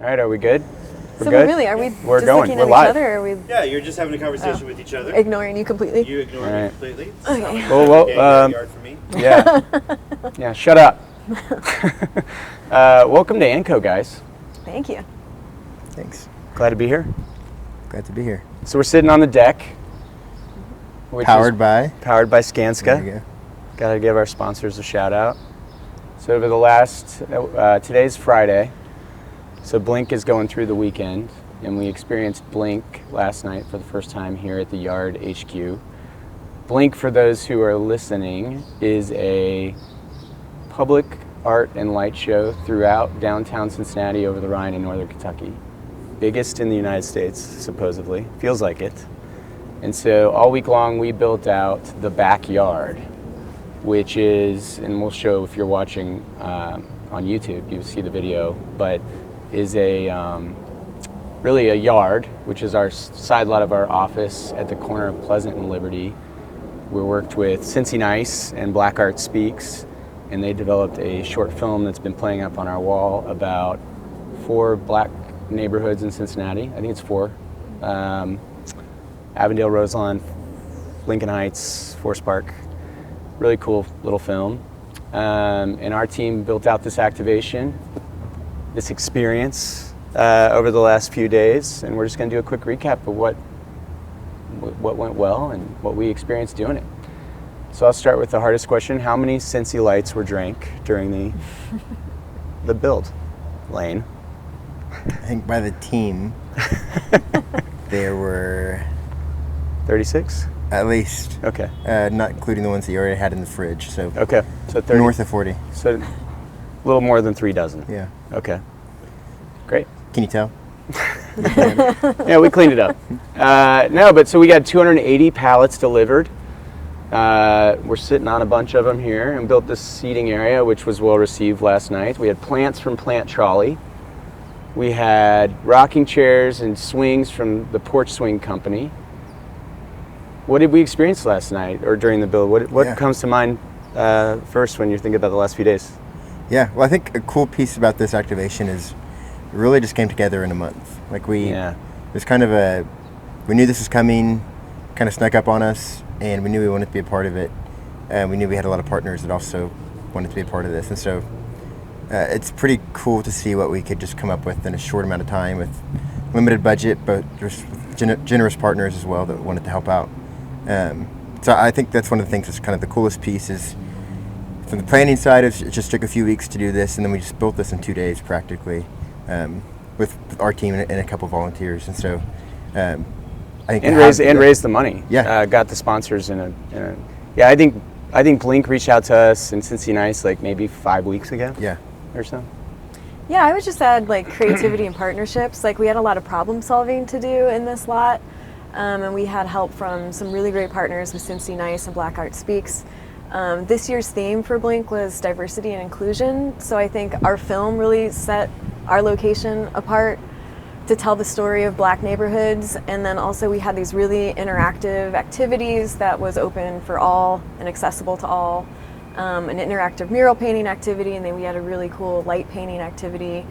All right, are we good? We're good? Really, are we We're just going. looking We're at live. each other? Or are we... Yeah, you're just having a conversation with each other. Ignoring you completely? You ignoring me completely. Okay. Yard for me. Yeah. Yeah, shut up. Welcome to ANCO, guys. Thank you. Thanks. Glad to be here. Glad to be here. So we're sitting on the deck. Powered by Skanska. There you go. Got to give our sponsors a shout out. So over the last, today's Friday, so Blink is going through the weekend, and we experienced Blink last night for the first time here at the Yard HQ. Blink, for those who are listening, is a public art and light show throughout downtown Cincinnati over the Rhine in Northern Kentucky. Biggest in the United States, supposedly. Feels like it. And so all week long we built out the backyard, which is, and we'll show if you're watching on YouTube, you'll see the video, but is really a yard, which is our side lot of our office at the corner of Pleasant and Liberty. We worked with Cincy Nice and Black Art Speaks, and they developed a short film that's been playing up on our wall about 4 black neighborhoods in Cincinnati. I think it's 4. Avondale, Roselawn, Lincoln Heights, Forest Park. Really cool little film. And our team built out this activation, this experience over the last few days, and we're just going to do a quick recap of what went well and what we experienced doing it. So I'll start with the hardest question. How many Cincy lights were drank during the build, Layne? I think by the team, there were 36? At least. Okay. Not including the ones that you already had in the fridge. So okay. So 30. North of 40. So a little more than 3 dozen. Yeah. Okay. Great. Can you tell? Yeah, we cleaned it up. No, but so we got 280 pallets delivered. We're sitting on a bunch of them here and built this seating area, which was well received last night. We had plants from Plant Trolley. We had rocking chairs and swings from the Porch Swing Company. What did we experience last night or during the build? What comes to mind first when you're thinking about the last few days? Yeah, well, I think a cool piece about this activation is it really just came together in a month. Like it was kind of we knew this was coming, kind of snuck up on us, and we knew we wanted to be a part of it. And we knew we had a lot of partners that also wanted to be a part of this. And so it's pretty cool to see what we could just come up with in a short amount of time with limited budget, but there's generous partners as well that wanted to help out. So I think that's one of the things that's kind of the coolest piece is from the planning side, it just took a few weeks to do this, and then we just built this in 2 days practically with our team and a couple volunteers. And so I think raised the money. Yeah, got the sponsors I think Blink reached out to us in Cincy Nice like maybe 5 weeks ago. Yeah, or so. Yeah, I would just add like creativity and partnerships. Like we had a lot of problem solving to do in this lot. And we had help from some really great partners with Cincy Nice and Black Art Speaks. This year's theme for Blink was diversity and inclusion. So I think our film really set our location apart to tell the story of black neighborhoods. And then also we had these really interactive activities that was open for all and accessible to all. An interactive mural painting activity, and then we had a really cool light painting activity.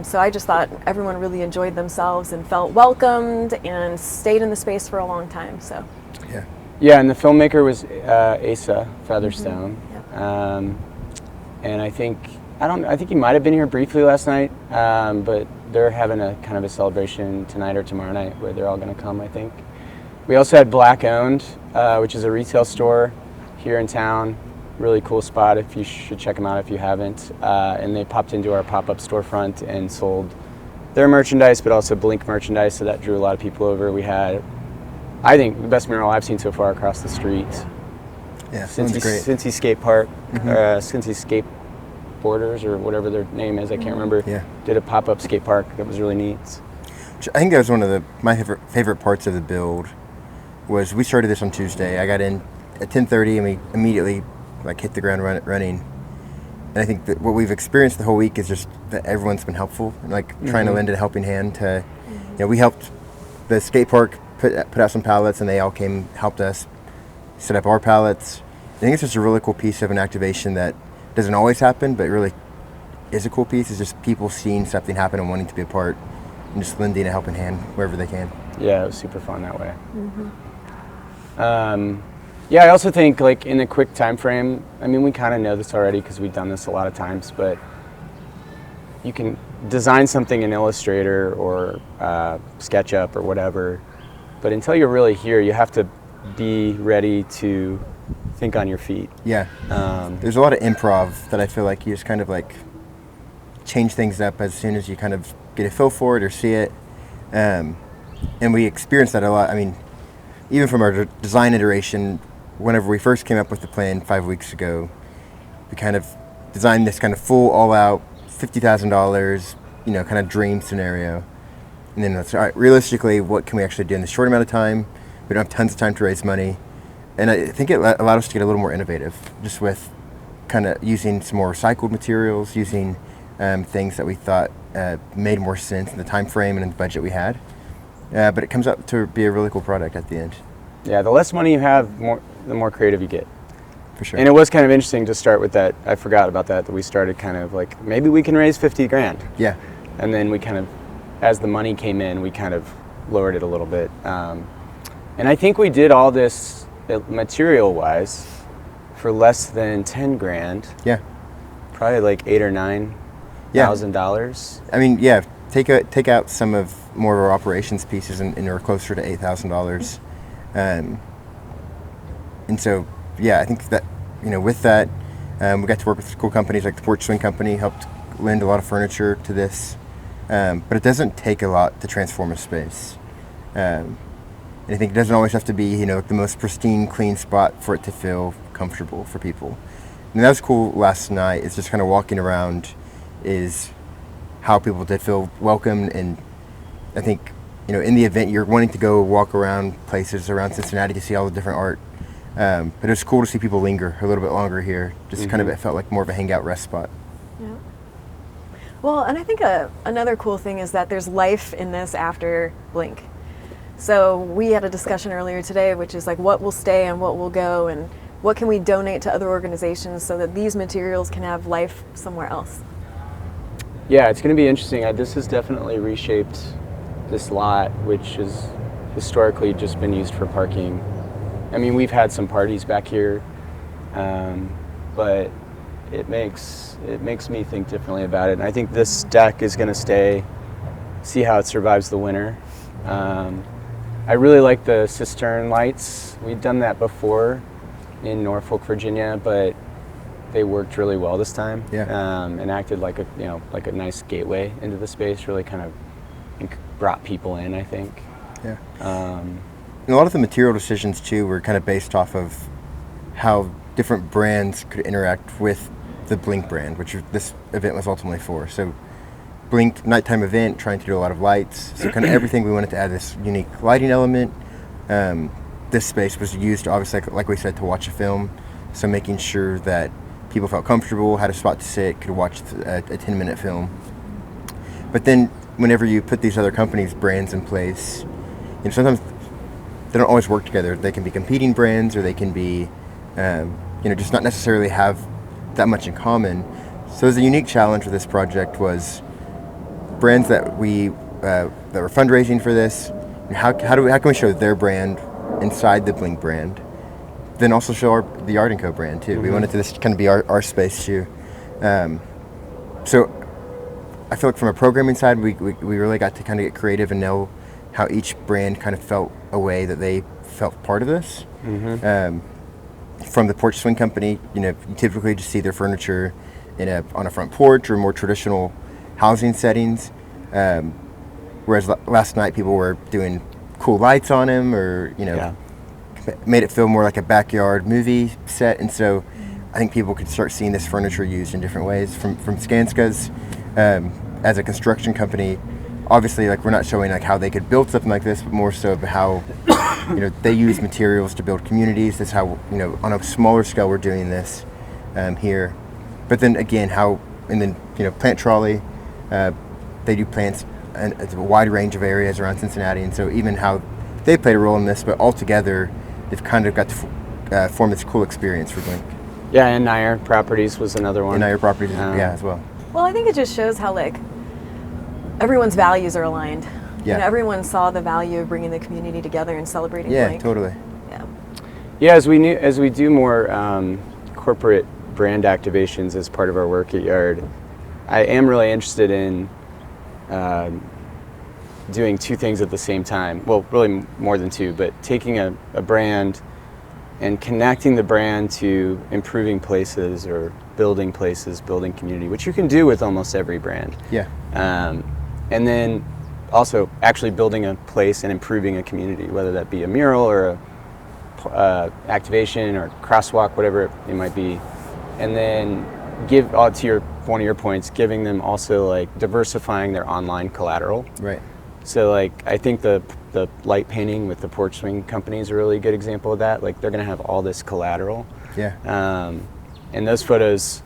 So I just thought everyone really enjoyed themselves and felt welcomed and stayed in the space for a long time. So yeah, and the filmmaker was Asa Featherstone. And I think he might have been here briefly last night, but they're having a kind of a celebration tonight or tomorrow night where they're all going to come, I think. We also had Black Owned, which is a retail store here in town. Really cool spot. If you should check them out if you haven't. And they popped into our pop-up storefront and sold their merchandise, but also Blink merchandise. So that drew a lot of people over. We had, I think, the best mural I've seen so far across the street. Yeah, sounds great. Cincy Skate Park, Cincy Skateboarders or whatever their name is. I can't remember. Yeah. Did a pop-up skate park that was really neat. I think that was one of my favorite parts of the build. Was we started this on Tuesday. I got in at 10:30 and we immediately hit the ground running. And I think that what we've experienced the whole week is just that everyone's been helpful and trying to lend a helping hand to, we helped the skate park put out some pallets, and they all helped us set up our pallets. I think it's just a really cool piece of an activation that doesn't always happen, but really is a cool piece is just people seeing something happen and wanting to be a part and just lending a helping hand wherever they can. Yeah, it was super fun that way. Yeah, I also think like in a quick time frame, I mean, we kind of know this already because we've done this a lot of times, but you can design something in Illustrator or SketchUp or whatever, but until you're really here, you have to be ready to think on your feet. Yeah. There's a lot of improv that I feel like you just kind of like change things up as soon as you kind of get a feel for it or see it. And we experienced that a lot. I mean, even from our design iteration, whenever we first came up with the plan 5 weeks ago, we kind of designed this kind of full all-out $50,000, you know, kind of dream scenario. And then it's all right, realistically, what can we actually do in this short amount of time? We don't have tons of time to raise money. And I think it allowed us to get a little more innovative, just with kind of using some more recycled materials, using things that we thought made more sense in the time frame and in the budget we had. But it comes out to be a really cool product at the end. Yeah, the less money you have, the more creative you get. For sure. And it was kind of interesting to start with that. I forgot about that we started kind of like, maybe we can raise 50 grand. Yeah. And then we kind of, as the money came in, we kind of lowered it a little bit. And I think we did all this material-wise for less than 10 grand. Yeah. Probably like $8,000 or $9,000. I mean, yeah, take out some of more of our operations pieces and we're closer to $8,000. And so, yeah, I think that, you know, with that, we got to work with cool companies like the Porch Swing Company, helped lend a lot of furniture to this. But it doesn't take a lot to transform a space. And I think it doesn't always have to be, you know, the most pristine, clean spot for it to feel comfortable for people. And that was cool last night. It's just kind of walking around is how people did feel welcomed. And I think, you know, in the event you're wanting to go walk around places around Cincinnati to see all the different art. But it's cool to see people linger a little bit longer here. Just kind of, it felt like more of a hangout rest spot. Yeah. Well, and I think another cool thing is that there's life in this after Blink. So we had a discussion earlier today, which is like what will stay and what will go, and what can we donate to other organizations so that these materials can have life somewhere else. Yeah, it's going to be interesting. This has definitely reshaped this lot, which has historically just been used for parking. I mean, we've had some parties back here, but it makes me think differently about it. And I think this deck is going to stay, see how it survives the winter. I really like the cistern lights. We'd done that before in Norfolk, Virginia, but they worked really well this time. Yeah. And acted like a nice gateway into the space. Really kind of brought people in, I think. Yeah. And a lot of the material decisions too were kind of based off of how different brands could interact with the Blink brand, which this event was ultimately for. So Blink nighttime event, trying to do a lot of lights. So kind of everything, we wanted to add this unique lighting element. This space was used, obviously, like we said, to watch a film. So making sure that people felt comfortable, had a spot to sit, could watch a 10-minute film. But then whenever you put these other companies' brands in place, you know, sometimes they don't always work together. They can be competing brands, or they can be, just not necessarily have that much in common. So the unique challenge with this project was brands that we that were fundraising for this. How can we show their brand inside the Blink brand? Then also show the Art & Co brand too. Mm-hmm. We wanted this to kind of be our space too. So I feel like from a programming side, we really got to kind of get creative and know how each brand kind of felt a way that they felt part of this. Mm-hmm. From the Porch Swing Company, you typically just see their furniture on a front porch or more traditional housing settings. Whereas last night people were doing cool lights on them, or made it feel more like a backyard movie set. And so I think people could start seeing this furniture used in different ways. From Skanska's, as a construction company, obviously, like, we're not showing like how they could build something like this, but more so of how they use materials to build communities. That's how on a smaller scale we're doing this here. But then again, Plant Trolley, they do plants in a wide range of areas around Cincinnati, and so even how they played a role in this, but altogether they've kind of got to form this cool experience for Blink. Yeah, and Nair Properties was another one. And Nair Properties, as well. Well, I think it just shows how like everyone's values are aligned. Yeah. You know, everyone saw the value of bringing the community together and celebrating Yeah, Blink. totally. Yeah. Yeah, as we do more corporate brand activations as part of our work at Yard, I am really interested in doing two things at the same time. Well, really more than two, but taking a brand and connecting the brand to improving places or building places, building community, which you can do with almost every brand. Yeah. And then also actually building a place and improving a community, whether that be a mural or a activation or crosswalk, whatever it might be. And then give to one of your points, giving them also like diversifying their online collateral. Right. So like I think the light painting with the porch swing company is a really good example of that. Like they're going to have all this collateral. Yeah. And those photos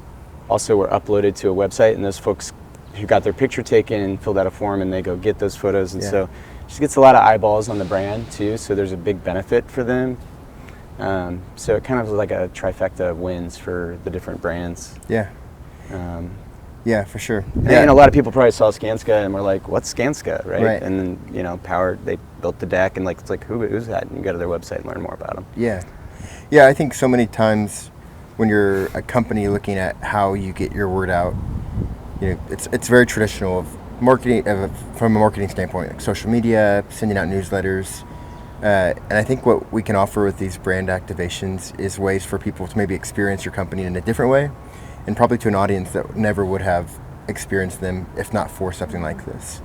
also were uploaded to a website, and those folks who got their picture taken filled out a form and they go get those photos, and so it just gets a lot of eyeballs on the brand too, so there's a big benefit for them. So it kind of was like a trifecta of wins for the different brands. Yeah. Yeah, for sure. And a lot of people probably saw Skanska and were like, what's Skanska, right? Right. And then, you know, they built the deck, and like it's like, who's that? And you go to their website and learn more about them. Yeah. Yeah, I think so many times when you're a company looking at how you get your word out, you know, it's very traditional of marketing from a marketing standpoint, like social media, sending out newsletters. And I think what we can offer with these brand activations is ways for people to maybe experience your company in a different way, and probably to an audience that never would have experienced them if not for something like this.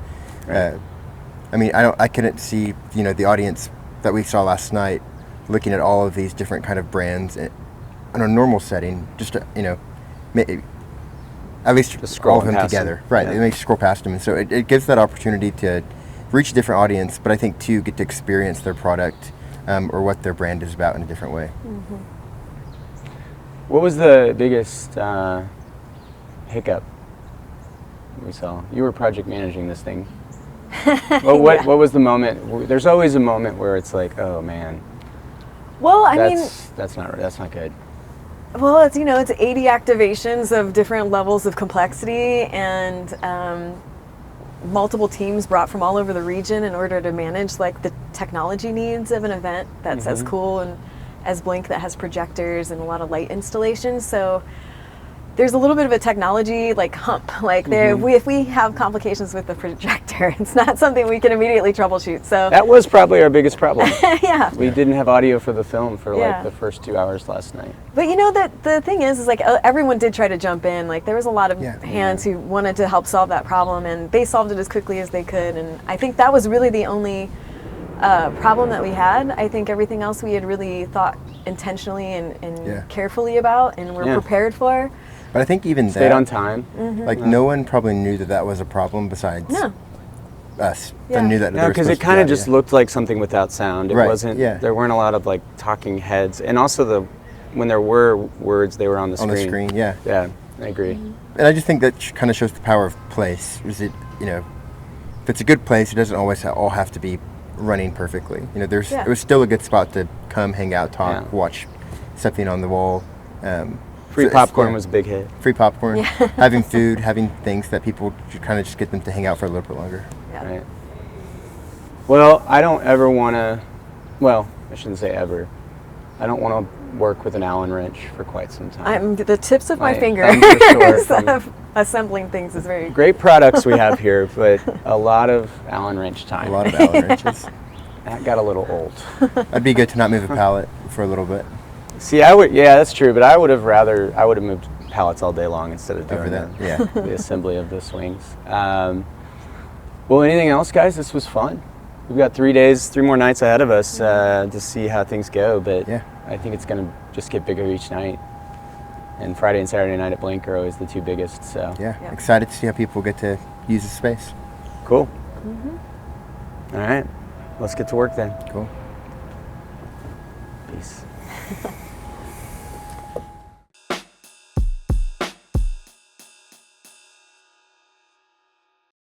Right. I mean, I couldn't see, you know, the audience that we saw last night looking at all of these different kind of brands in a normal setting, just to, you know, at least just all of them past together. them. Right, Yeah. it makes you scroll past them. And so it gives that opportunity to reach a different audience, but I think too get to experience their product or what their brand is about in a different way. Mm-hmm. What was the biggest hiccup we saw? You were project managing this thing. Well, what was the moment? There's always a moment where it's like, oh man. Well, I mean, that's not good. well, it's, you know, it's 80 activations of different levels of complexity, and multiple teams brought from all over the region in order to manage like the technology needs of an event that's as cool and as Blink, that has projectors and a lot of light installations. So there's a little bit of a technology like hump. Like if we have complications with the projector, it's not something we can immediately troubleshoot. So That was probably our biggest problem. yeah. We didn't have audio for the film for Yeah. like the first 2 hours last night. But you know that the thing is like everyone did try to jump in. Like there was a lot of hands who wanted to help solve that problem, and they solved it as quickly as they could. And I think that was really the only problem that we had. I think everything else we had really thought intentionally and carefully about, and were prepared for. But I think even Stayed on time. like no one probably knew that was a problem besides us. Yeah. That knew that. No, because it kind of just looked like something without sound. It wasn't. Yeah. There weren't a lot of like talking heads, and also when there were words, they were on the screen. On the screen, yeah. Yeah, I agree. And I just think that kind of shows the power of place. Is it, you know, if it's a good place, it doesn't always all have to be running perfectly. You know, it was still a good spot to come, hang out, talk, watch something on the wall. Free popcorn was a big hit. Free popcorn, having food, having things that people kind of just get them to hang out for a little bit longer. Yeah. Right. Well, I don't ever want to. Well, I shouldn't say ever. I don't want to work with an Allen wrench for quite some time. I'm the tips of my fingers of assembling things is very great products we have here, but a lot of Allen wrench time. A lot of Allen wrenches. That got a little old. It'd be good to not move a pallet for a little bit. See, I would. Yeah, that's true. But I would have moved pallets all day long instead of doing the assembly of the swings. Well, anything else, guys? This was fun. We've got 3 more nights ahead of us to see how things go. But I think it's going to just get bigger each night. And Friday and Saturday night at Blink are always the two biggest. So excited to see how people get to use the space. Cool. All right, let's get to work then. Cool. Peace.